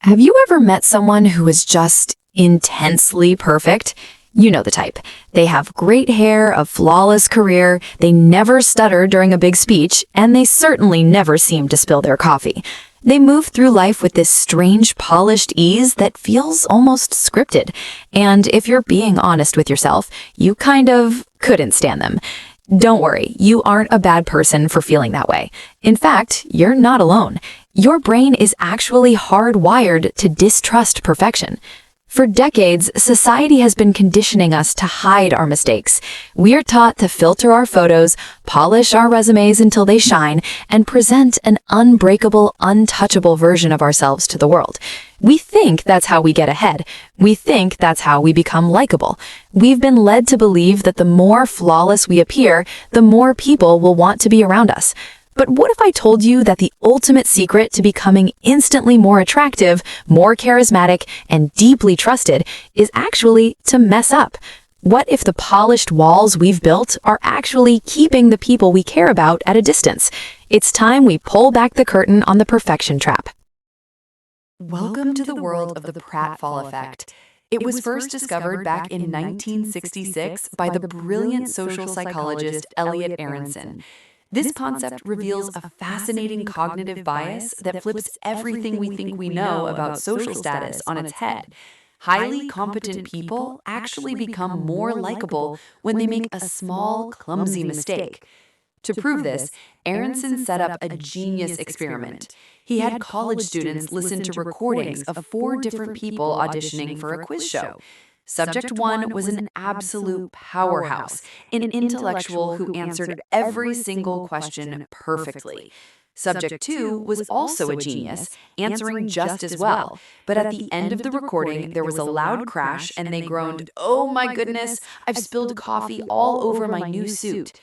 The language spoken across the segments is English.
Have you ever met someone who is just intensely perfect? You know the type. They have great hair, a flawless career, they never stutter during a big speech, and they certainly never seem to spill their coffee. They move through life with this strange, polished ease that feels almost scripted. And if you're being honest with yourself, you kind of couldn't stand them. Don't worry, you aren't a bad person for feeling that way. In fact, you're not alone. Your brain is actually hardwired to distrust perfection. For decades, society has been conditioning us to hide our mistakes. We are taught to filter our photos, polish our resumes until they shine, and present an unbreakable, untouchable version of ourselves to the world. We think that's how we get ahead. We think that's how we become likable. We've been led to believe that the more flawless we appear, the more people will want to be around us. But what if I told you that the ultimate secret to becoming instantly more attractive, more charismatic, and deeply trusted is actually to mess up? What if the polished walls we've built are actually keeping the people we care about at a distance? It's time we pull back the curtain on the perfection trap. Welcome to the world of the Pratfall Effect. It was first discovered back in 1966 by the brilliant social psychologist Elliot Aronson. This concept reveals a fascinating cognitive bias that flips everything we think we know about social status on its head. Highly competent people actually become more likable when they make a small, clumsy mistake. To prove this, Aronson set up a genius experiment. He had college students listen to recordings of 4 different people auditioning for a quiz show. Subject 1 was an absolute powerhouse, an intellectual who answered every single question perfectly. Subject 2 was also a genius, answering just as well, but at the end of the recording there was a loud crash and they groaned, "Oh my goodness, I've spilled coffee all over my new suit."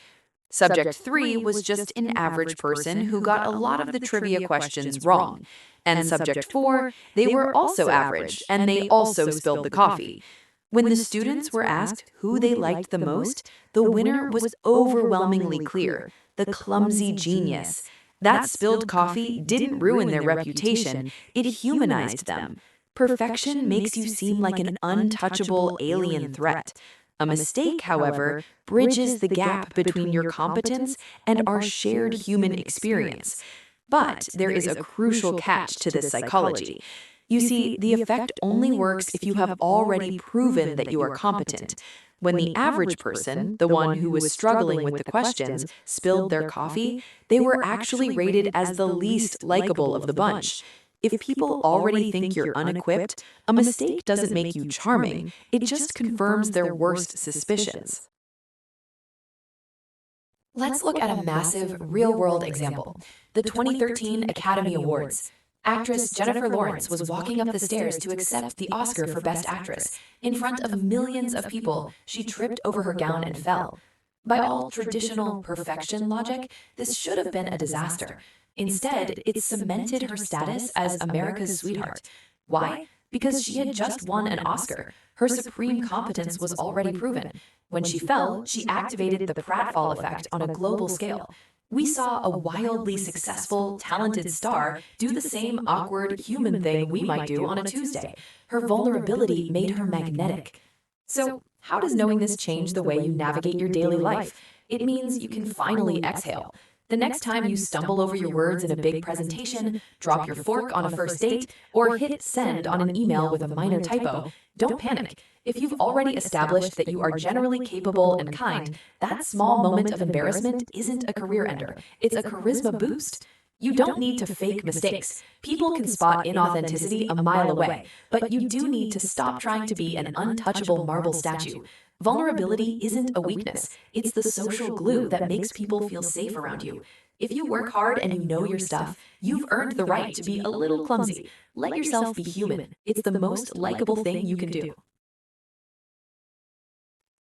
Subject 3 was just an average person who got a lot of the trivia questions wrong. And Subject 4, they were also average, and they also spilled the coffee. When the students were asked who they liked the most, the winner was overwhelmingly clear: the clumsy genius. That spilled coffee didn't ruin their reputation, it humanized them. Perfection makes you seem like an untouchable alien threat. A mistake, however, bridges the gap between your competence and our shared human experience. But there is a crucial catch to this psychology. You see, the effect only works if you have already proven that you are competent. When the average person, the one who was struggling with the questions, spilled their coffee, they were actually rated as the least likable of the bunch. If people already think you're unequipped, a mistake doesn't make you charming, it just confirms their worst suspicions. Let's look at a massive, real-world example. The 2013 Academy Awards. Actress Jennifer Lawrence was walking up the stairs to accept the Oscar for Best Actress. In front of millions of people, she tripped over her gown and fell. By all traditional perfection logic, this should have been a disaster. Instead, it cemented her status as America's sweetheart. Why? Because she had just won an Oscar. Her supreme competence was already proven. When she fell, she activated the Pratfall Effect on a global scale. We saw a wildly successful, talented star do the same awkward human thing we might do on a Tuesday. Her vulnerability made her magnetic. So, how does knowing this change the way you navigate your daily life? It means you can finally exhale. The next time you stumble over your words in a big presentation, drop your fork on a first date, or hit send on an email with a minor typo, don't panic. If you've already established that you are generally capable and kind, that small moment of embarrassment isn't a career ender. It's a charisma boost. You don't need to fake mistakes. People can spot inauthenticity a mile away, but you do need to stop trying to be an untouchable marble statue. Vulnerability isn't a weakness. It's the social glue that makes people feel safe around you. If you work hard and you know your stuff, you've earned the right to be a little clumsy. Let yourself be human. It's the most likable thing you can do.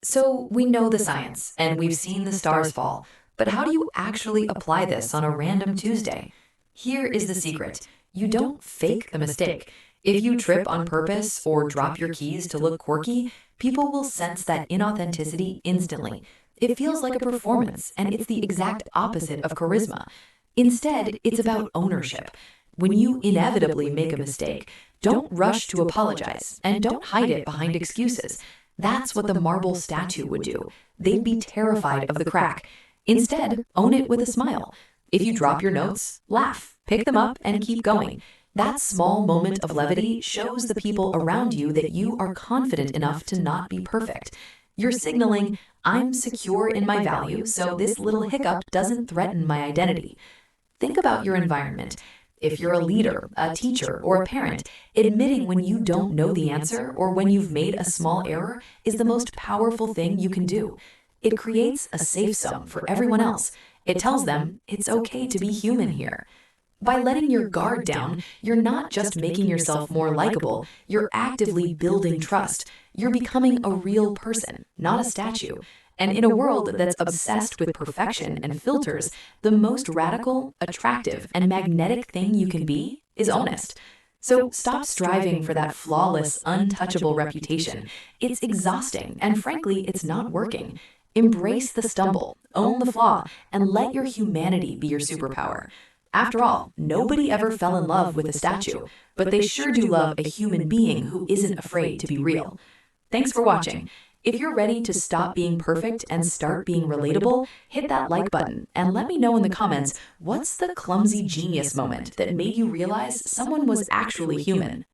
So, we know the science, and we've seen the stars fall, but how do you actually apply this on a random Tuesday? Here is the secret. You don't fake the mistake. If you trip on purpose or drop your keys to look quirky, people will sense that inauthenticity instantly. It feels like a performance, and it's the exact opposite of charisma. Instead, it's about ownership. When you inevitably make a mistake, don't rush to apologize and don't hide it behind excuses. That's what the marble statue would do. They'd be terrified of the crack. Instead, own it with a smile. If you drop your notes, laugh, pick them up, and keep going. That small moment of levity shows the people around you that you are confident enough to not be perfect. You're signaling, I'm secure in my value, so this little hiccup doesn't threaten my identity. Think about your environment. If you're a leader, a teacher, or a parent, admitting when you don't know the answer or when you've made a small error is the most powerful thing you can do. It creates a safe zone for everyone else. It tells them it's okay to be human here. By letting your guard down, you're not just making yourself more likable, you're actively building trust. You're becoming a real person, not a statue. And in a world that's obsessed with perfection and filters, the most radical, attractive, and magnetic thing you can be is honest. So stop striving for that flawless, untouchable reputation. It's exhausting, and frankly, it's not working. Embrace the stumble, own the flaw, and let your humanity be your superpower. After all, nobody ever fell in love with a statue, but they sure do love a human being who isn't afraid to be real. Thanks for watching. If you're ready to stop being perfect and start being relatable, hit that like button and let me know in the comments what's the clumsy genius moment that made you realize someone was actually human.